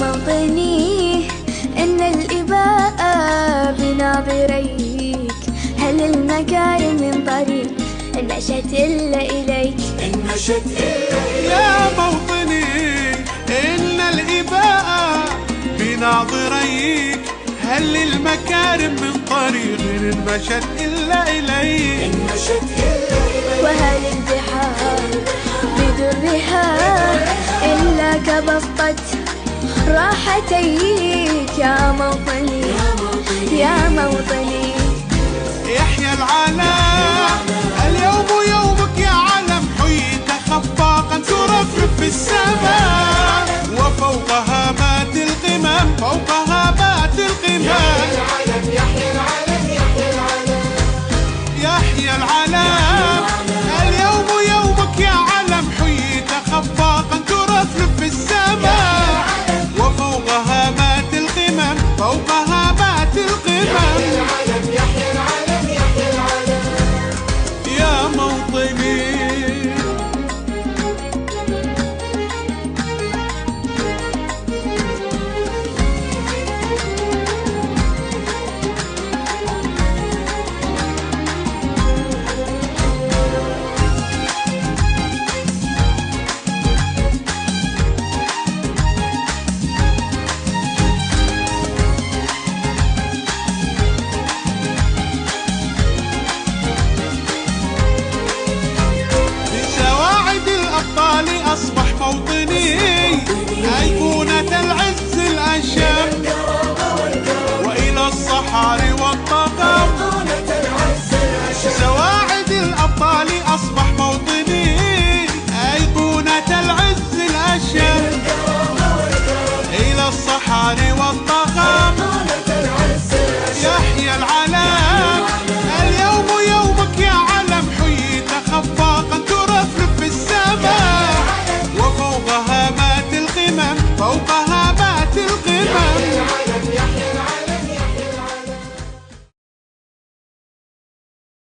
موطني إن الإباء بناظريك، هل المكارم من طريق إن مشت إلا إليك، إن مشت إلا إليك. يا موطني إن الإباء بناظريك، هل المكارم من طريق إن مشت إلا إليك، إن مشت إلا إليك. وهل البحار بدرها إلا كبسطة راحتيك، يا موطني يا موطني. يحيى العالم اليوم يومك يا علم، حييت خفاقا ترفرف في السماء.